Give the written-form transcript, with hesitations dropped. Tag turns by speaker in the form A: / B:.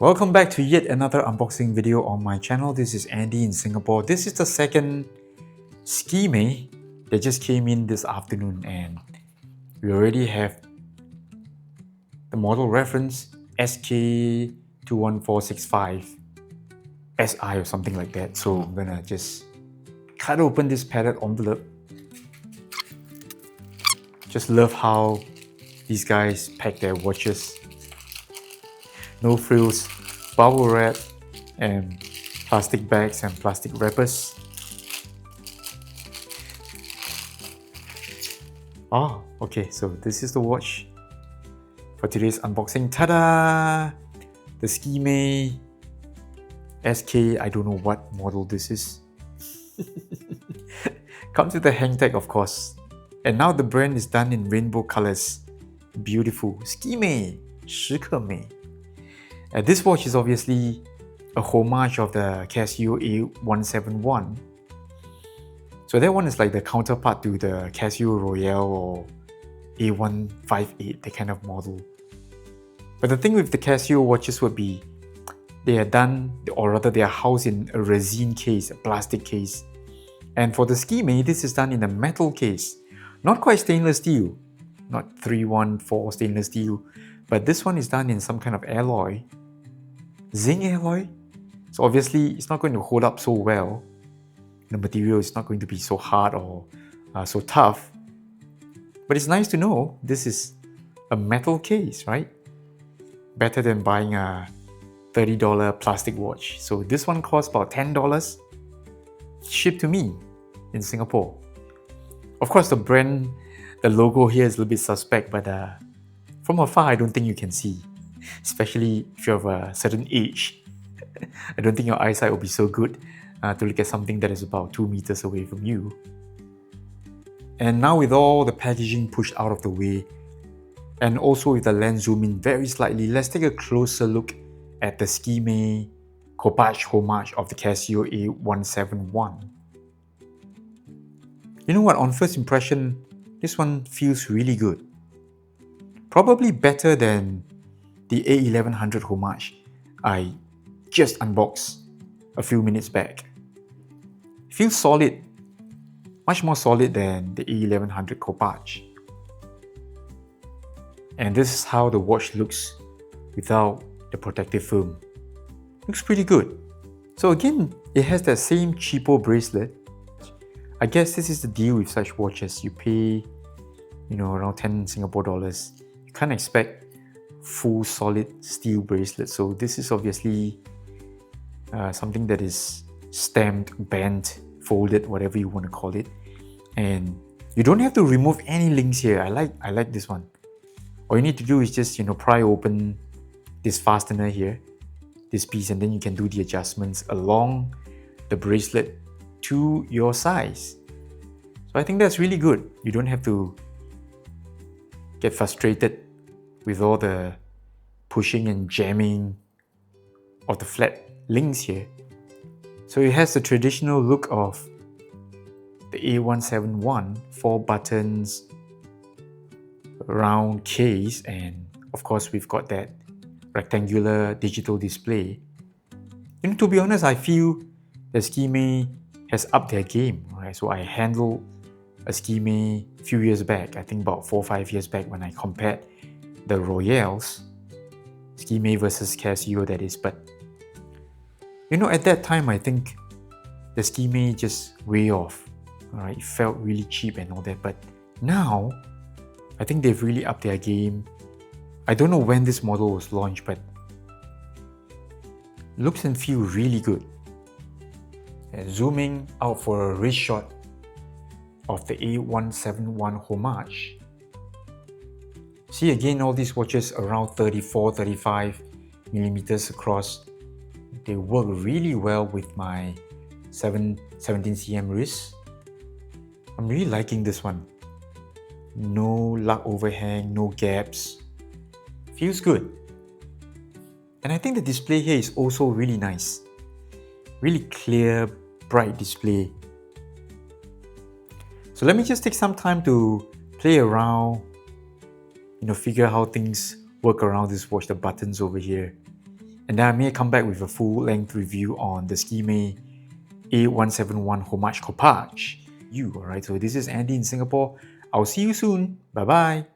A: Welcome back to yet another unboxing video on my channel. This is Andy in Singapore. This is the second Skmei that just came in this afternoon, and we already have the model reference SK21465 SI or something like that. So I'm gonna just cut open this padded envelope. Just love how these guys pack their watches. No frills, bubble wrap, and plastic bags and plastic wrappers. Oh, okay, so this is the watch for today's unboxing. Ta-da! The Skmei SK, I don't know what model this is. Comes with a hang tag, of course. And now the brand is done in rainbow colors. Beautiful. Skmei, Skmei. This watch is obviously a homage of the Casio A171. So that one is like the counterpart to the Casio Royale or A158, the kind of model. But the thing with the Casio watches would be they are done, or rather they are housed in a resin case, a plastic case. And for the Skmei, this is done in a metal case. Not quite stainless steel, not 314 stainless steel, but this one is done in some kind of alloy. Zinc alloy. So obviously it's not going to hold up so well. The material is not going to be so hard or so tough. But it's nice to know this is a metal case, right? Better than buying a $30 plastic watch. So this one costs about $10 shipped to me in Singapore. Of course the brand, the logo here is a little bit suspect, but from afar I don't think you can see. Especially if you're of a certain age. I don't think your eyesight will be so good to look at something that is about 2 meters away from you. And now with all the packaging pushed out of the way, and also with the lens zoom in very slightly, let's take a closer look at the Skmei Kopach homage of the Casio A171. You know what, on first impression, this one feels really good. Probably better than the A1100 homage I just unboxed a few minutes back. It feels solid, much more solid than the A1100 Kopach. And this is how the watch looks without the protective film. Looks pretty good. So again, it has that same cheapo bracelet. I guess this is the deal with such watches. You pay, around 10 Singapore dollars. You can't expect full solid steel bracelet. So this is obviously something that is stamped, bent, folded, whatever you want to call it. And you don't have to remove any links here. I like this one. All you need to do is just pry open this fastener here, this piece, and then you can do the adjustments along the bracelet to your size. So I think that's really good. You don't have to get frustrated with all the pushing and jamming of the flat links here. So it has the traditional look of the A171, 4 buttons, round case, and of course we've got that rectangular digital display. To be honest, I feel the Skmei has upped their game. Right? So I handled a Skmei a few years back, I think about 4 or 5 years back, when I compared the Royales, Skmei versus Casio that is, but at that time I think the Skmei just way off. Alright, it felt really cheap and all that, but now I think they've really upped their game. I don't know when this model was launched, but looks and feel really good. And zooming out for a wrist shot of the A171 homage. See again, all these watches around 34-35 millimeters across. They work really well with my 17cm wrist. I'm really liking this one. No lug overhang, no gaps. Feels good. And I think the display here is also really nice. Really clear, bright display. So let me just take some time to play around, figure out how things work around this watch, the buttons over here. And then I may come back with a full-length review on the Skmei A171 homage Kopage. Alright, so this is Andy in Singapore. I'll see you soon. Bye bye.